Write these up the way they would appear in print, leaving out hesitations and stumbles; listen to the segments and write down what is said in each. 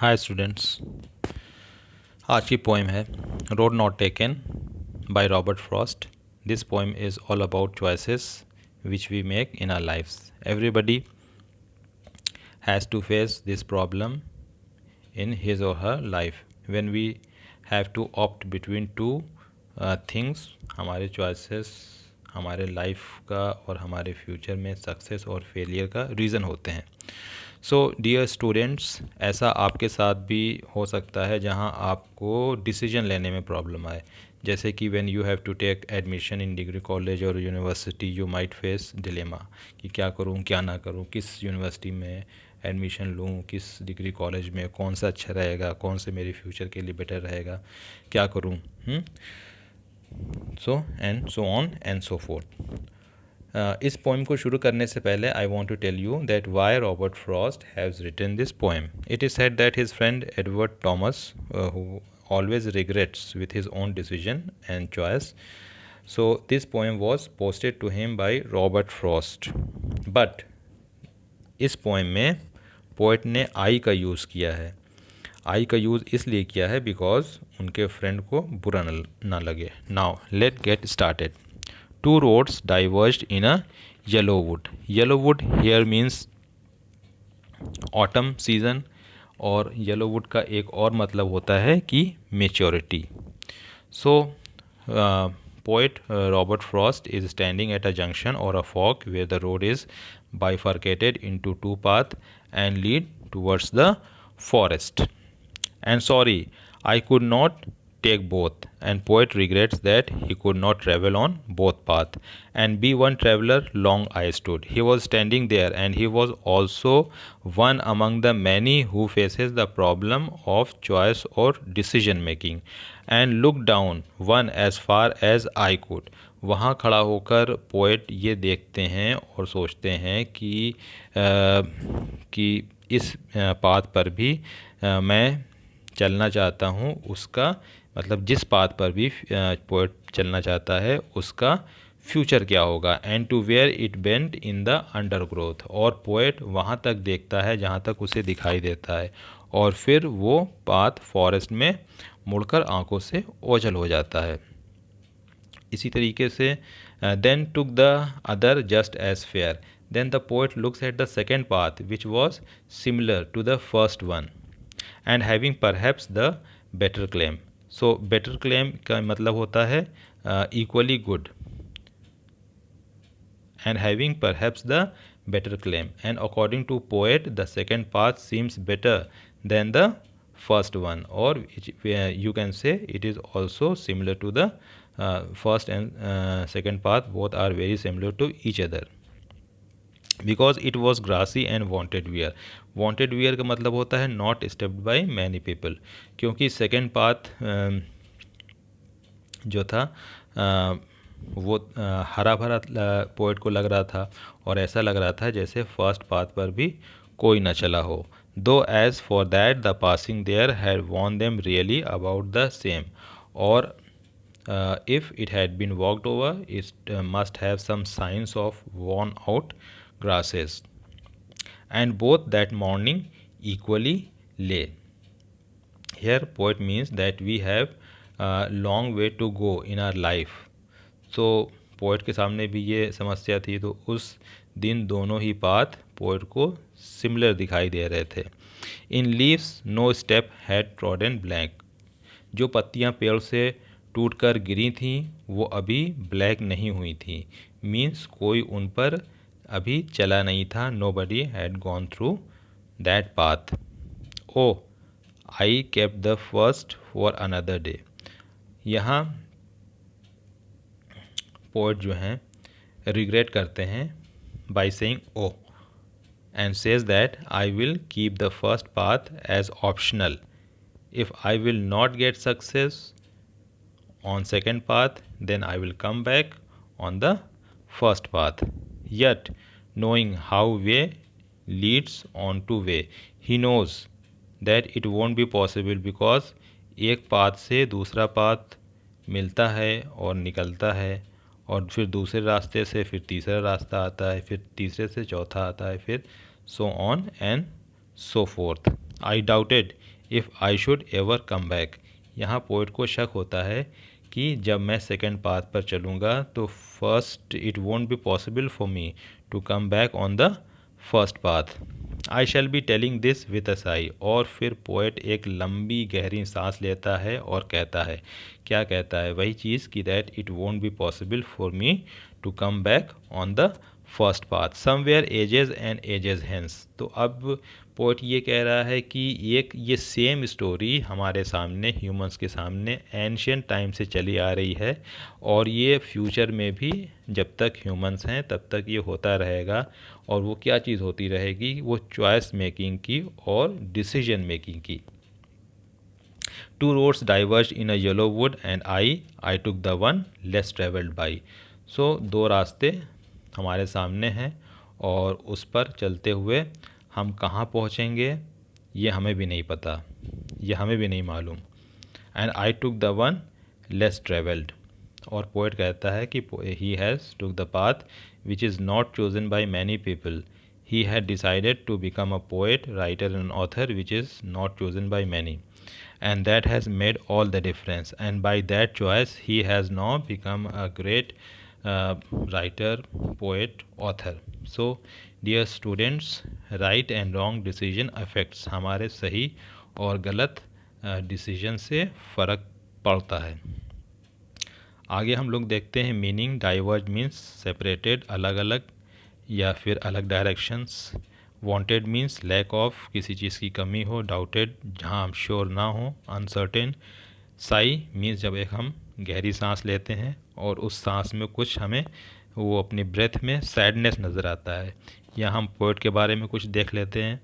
Hi students. आज की poem है road not taken by Robert Frost. This poem is all about choices which we make in our lifes. Everybody has to face this problem in his or her life when we have to opt between two things. हमारे choices हमारे life का और हमारे future में success और failure का reason होते हैं. सो डियर स्टूडेंट्स, ऐसा आपके साथ भी हो सकता है जहां आपको डिसीजन लेने में प्रॉब्लम आए. जैसे कि when you have to take admission in degree college और university, you might face dilemma कि क्या करूं क्या ना करूं, किस यूनिवर्सिटी में एडमिशन लूं, किस डिग्री कॉलेज में, कौन सा अच्छा रहेगा, कौन से मेरे फ्यूचर के लिए बेटर रहेगा, क्या करूं. So on and so forth. इस पोएम को शुरू करने से पहले I want to tell you that why Robert Frost has written this poem. It is said that his friend Edward Thomas, who always regrets with his own decision and choice. So this poem was posted to him by Robert Frost. But इस poem में poet ने आई का use किया है. आई का use इसलिए किया है बिकॉज उनके फ्रेंड को बुरा ना लगे. Now let get started. Two roads diverged in a yellow wood. Yellow wood here means autumn season, और येलो वुड का एक और मतलब होता है कि maturity. So poet Robert Frost is standing at a junction और a fork where the road is bifurcated into two paths and lead towards the forest. And sorry, I could not take both, and poet regrets that he could not travel on both paths and be one traveler. Long I stood. He was standing there, and he was also one among the many who faces the problem of choice or decision making, and looked down one as far as I could. वहाँ खड़ा होकर poet ये देखते हैं और सोचते हैं कि इस पाथ पर भी मैं चलना चाहता हूँ. उसका मतलब जिस पाथ पर भी पोएट चलना चाहता है उसका फ्यूचर क्या होगा. And to where it bent in the undergrowth. और पोएट वहाँ तक देखता है जहाँ तक उसे दिखाई देता है, और फिर वो पाथ फॉरेस्ट में मुड़कर आंखों से ओझल हो जाता है. इसी तरीके से then took the other just as fair. Then the poet looks at the second path which was similar to the first one and having perhaps the better claim. So better claim का मतलब होता है equally good, and having perhaps the better claim. And according to poet, the second path seems better than the first one, or you can say it is also similar to the first and second path. Both are very similar to each other because it was grassy and wanted wear. Wanted wear का मतलब होता है not stepped by many people. क्योंकि second path जो था वो हरा भरा पोएट को लग रहा था, और ऐसा लग रहा था जैसे फर्स्ट पाथ पर भी कोई न चला हो. Though as for that the passing there had worn them really about the same. और if it had been walked over it must have some science of worn out grasses, and both that morning equally lay. Here poet means that we have a long way to go in our life. So poet के सामने भी ये समस्या थी, तो उस दिन दोनों ही पाथ पोएट को सिमिलर दिखाई दे रहे थे. In leaves no step had trodden black. जो पत्तियां पेड़ से टूटकर गिरी थीं वो अभी ब्लैक नहीं हुई थी. मीन्स कोई उन पर अभी चला नहीं था. Nobody had gone through that path. Oh I kept the first for another day. यहाँ पोएट जो हैं रिग्रेट करते हैं by saying oh, and says that I will keep the first path as optional. If I will not get success on second path, then I will come back on the first path. Yet knowing how way leads on to way, he knows that it won't be possible because एक path से दूसरा path मिलता है और निकलता है, और फिर दूसरे रास्ते से फिर तीसरा रास्ता आता है, फिर तीसरे से चौथा आता है, फिर so on and so forth. I doubted if I should ever come back. यहाँ पोइट को शक होता है कि जब मैं सेकेंड पाथ पर चलूँगा तो first it won't be possible for me to come back on the first path. I shall be telling this with a sigh. और फिर पोएट एक लंबी गहरी सांस लेता है और कहता है, क्या कहता है? वही चीज़ कि that it won't be possible for me to come back on the first path somewhere ages and ages hence. तो अब पोएट ये कह रहा है कि ये सेम स्टोरी हमारे सामने, ह्यूमंस के सामने एंशियंट टाइम से चली आ रही है और ये फ्यूचर में भी जब तक ह्यूमंस हैं तब तक ये होता रहेगा। और वो क्या चीज़ होती रहेगी? वो चॉइस मेकिंग की और डिसीजन मेकिंग की। Two roads diverge in a yellow wood and I took the one less travelled by. So दो रास्ते हमारे सामने हैं और उस पर चलते हुए हम कहाँ पहुँचेंगे ये हमें भी नहीं पता, ये हमें भी नहीं मालूम। And I took the one less travelled. और पोएट कहता है कि he has took the path which is not chosen by many people. He had decided to become a poet, writer and author which is not chosen by many, and that has made all the difference, and by that choice he has now become a great writer, poet, author. So dear students, right and wrong decision affects, हमारे सही और गलत decision से फ़र्क पड़ता है। आगे हम लोग देखते हैं मीनिंग। डाइवर्ज मीन्स सेपरेटेड, अलग अलग या फिर अलग directions. Wanted means lack of, किसी चीज़ की कमी हो। डाउटेड, जहाँ हम श्योर ना हो, अनसर्टेन। साई मीन्स जब एक हम गहरी सांस लेते हैं और उस सांस में कुछ हमें वो अपनी ब्रेथ में सैडनेस नज़र आता है। या हम पोएट के बारे में कुछ देख लेते हैं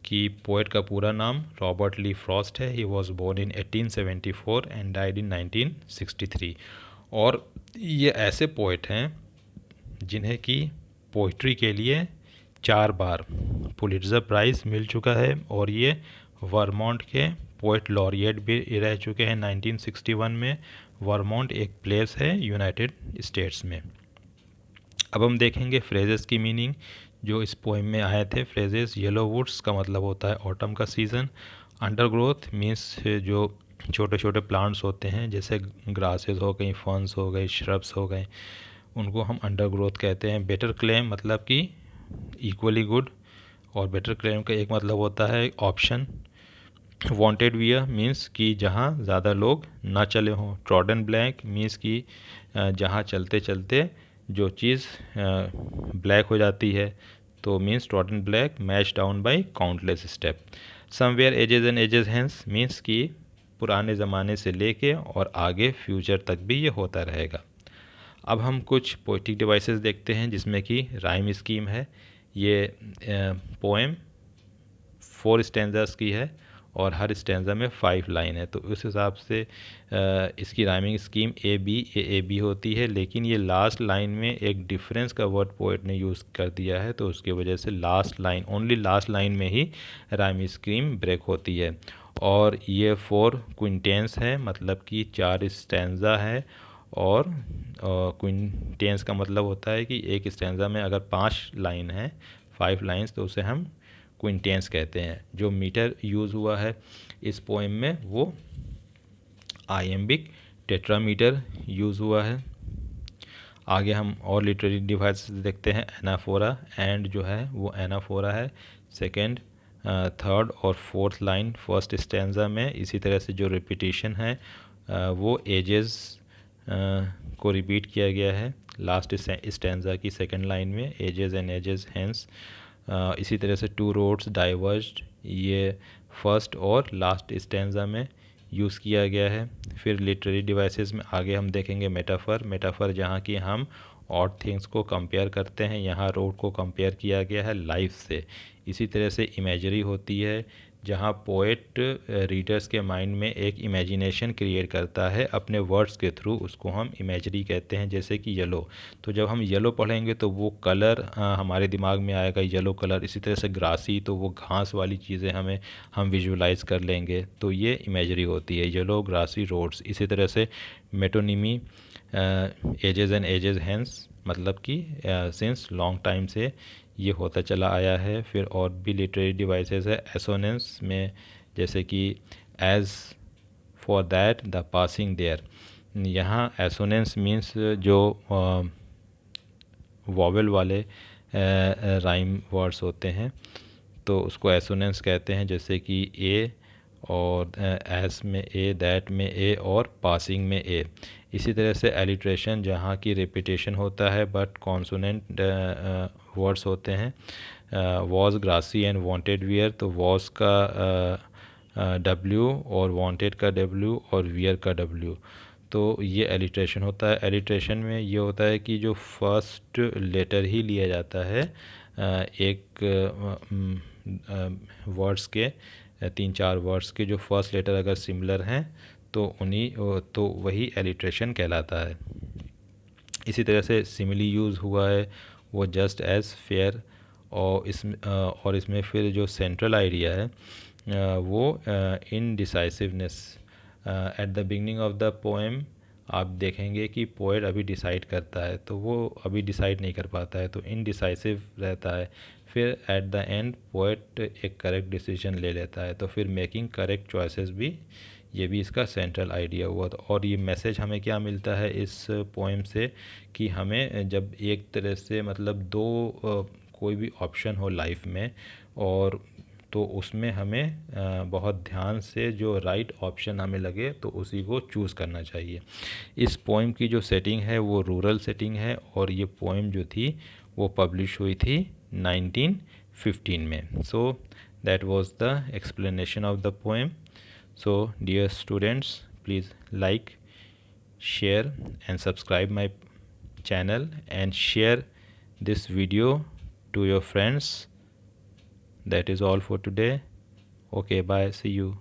कि पोएट का पूरा नाम रॉबर्ट ली फ्रॉस्ट है। He was born in 1874 and died in 1963। और ये ऐसे पोएट हैं जिन्हें कि पोइट्री के लिए 4 बार पुलिट्ज़र प्राइज़ मिल चुका है और ये वर्मोंट के पोएट लॉरिएट भी रह चुके हैं 1961 में। वर्मोंट एक प्लेस है यूनाइटेड स्टेट्स में। अब हम देखेंगे फ्रेजेस की मीनिंग जो इस पोएम में आए थे। फ्रेजेस, येलो वुड्स का मतलब होता है ऑटम का सीज़न। अंडरग्रोथ मीन्स जो छोटे छोटे प्लांट्स होते हैं जैसे ग्रासेस हो गई, फर्न्स हो गए, श्रब्स हो गए, उनको हम अंडरग्रोथ कहते हैं। बेटर क्लेम मतलब कि इक्वली गुड, और बेटर क्लेम का एक मतलब होता है ऑप्शन। वांटेड वियर मीन्स कि जहाँ ज़्यादा लोग ना चले हों। ट्रॉडन ब्लैक मीन्स कि जहाँ चलते चलते जो चीज़ ब्लैक हो जाती है, तो means trodden black, match down by countless step. Somewhere ages and ages hence means कि पुराने ज़माने से लेके और आगे फ्यूचर तक भी ये होता रहेगा। अब हम कुछ पोइटिक डिवाइसेस देखते हैं जिसमें कि राइम स्कीम है। ये पोएम 4 स्टेंजास की है और हर स्टेंजा में 5 लाइन है, तो उस हिसाब से इसकी राइमिंग स्कीम ए बी होती है। लेकिन ये लास्ट लाइन में एक डिफरेंस का वर्ड पोएट ने यूज़ कर दिया है, तो उसकी वजह से last line, only last line में ही राइमिंग स्कीम ब्रेक होती है। और ये 4 क्विंटेंस है, मतलब कि 4 स्टेंजा है। और क्विंटेंस का मतलब होता है कि एक स्टेंजा में अगर 5 लाइन है, 5 लाइन्स, तो उसे हम क्विंटेंस कहते हैं। जो मीटर यूज़ हुआ है इस पोएम में वो आइएम्बिक टेट्रामीटर यूज़ हुआ है। आगे हम और लिटरेरी डिवाइसेस देखते हैं। एनाफोरा, एंड जो है वो एनाफोरा है सेकेंड, थर्ड और फोर्थ लाइन फर्स्ट स्टेंजा में। इसी तरह से जो रिपीटिशन है वो एजेस को रिपीट किया गया है लास्ट स्टेंजा की सेकेंड लाइन में, एजेस एंड एजेस हेंस। इसी तरह से टू रोड्स डाइवर्ज्ड, ये फर्स्ट और लास्ट स्टेंजा में यूज़ किया गया है। फिर लिटरेरी डिवाइसेस में आगे हम देखेंगे मेटाफर जहाँ की हम और थिंग्स को कंपेयर करते हैं। यहाँ रोड को कंपेयर किया गया है लाइफ से। इसी तरह से इमेजरी होती है जहाँ पोएट रीडर्स के माइंड में एक इमेजिनेशन क्रिएट करता है अपने वर्ड्स के थ्रू, उसको हम इमेजरी कहते हैं। जैसे कि येलो, तो जब हम येलो पढ़ेंगे तो वो कलर हमारे दिमाग में आएगा, येलो कलर। इसी तरह से ग्रासी, तो वो घास वाली चीज़ें हम विजुलाइज कर लेंगे, तो ये इमेजरी होती है, येलो ग्रासी रोड्स। इसी तरह से metonymy, ages and ages hence, मतलब कि सिंस लॉन्ग टाइम से ये होता चला आया है। फिर और भी लिटरेरी डिवाइसेस है। एसोनेंस में जैसे कि as for that the passing there, यहाँ एसोनेंस मीन्स जो वॉवेल वाले राइम वर्ड्स होते हैं तो उसको एसोनेंस कहते हैं, जैसे कि ए और एस में ए, दैट में ए और पासिंग में ए। इसी तरह से एलिट्रेशन जहाँ की रिपीटेशन होता है बट कॉन्सोनेंट वर्ड्स होते हैं, was grassy and wanted wear, तो वॉज का डब्ल्यू और वांटेड का डब्ल्यू और वियर का डब्ल्यू, तो ये एलिट्रेशन होता है। एलिट्रेशन में ये होता है कि जो फर्स्ट लेटर ही लिया जाता है एक वर्ड्स के, 3-4 वर्ड्स के जो फर्स्ट लेटर अगर सिमिलर हैं तो वही एलिट्रेशन कहलाता है। इसी तरह से सिमिली यूज़ हुआ है वो जस्ट एज फेयर, और इसमें फिर जो सेंट्रल आइडिया है वो indecisiveness. At the beginning of the poem आप देखेंगे कि पोएट अभी डिसाइड करता है तो वो अभी डिसाइड नहीं कर पाता है तो इनडिसाइसिव रहता है। फिर एट द एंड पोएट एक करेक्ट डिसीजन ले लेता है, तो फिर मेकिंग करेक्ट चॉइसेस भी, ये भी इसका सेंट्रल आइडिया हुआ। और ये मैसेज हमें क्या मिलता है इस पोएम से कि हमें जब एक तरह से मतलब दो कोई भी ऑप्शन हो लाइफ में और तो उसमें हमें बहुत ध्यान से जो राइट ऑप्शन हमें लगे तो उसी को चूज़ करना चाहिए। इस पोएम की जो सेटिंग है वो रूरल सेटिंग है और ये पोएम जो थी वो पब्लिश हुई थी 1915 में। So that was the explanation of the poem. So dear students, please like, share and subscribe my channel and share this video to your friends. That is all for today. Okay, bye, see you.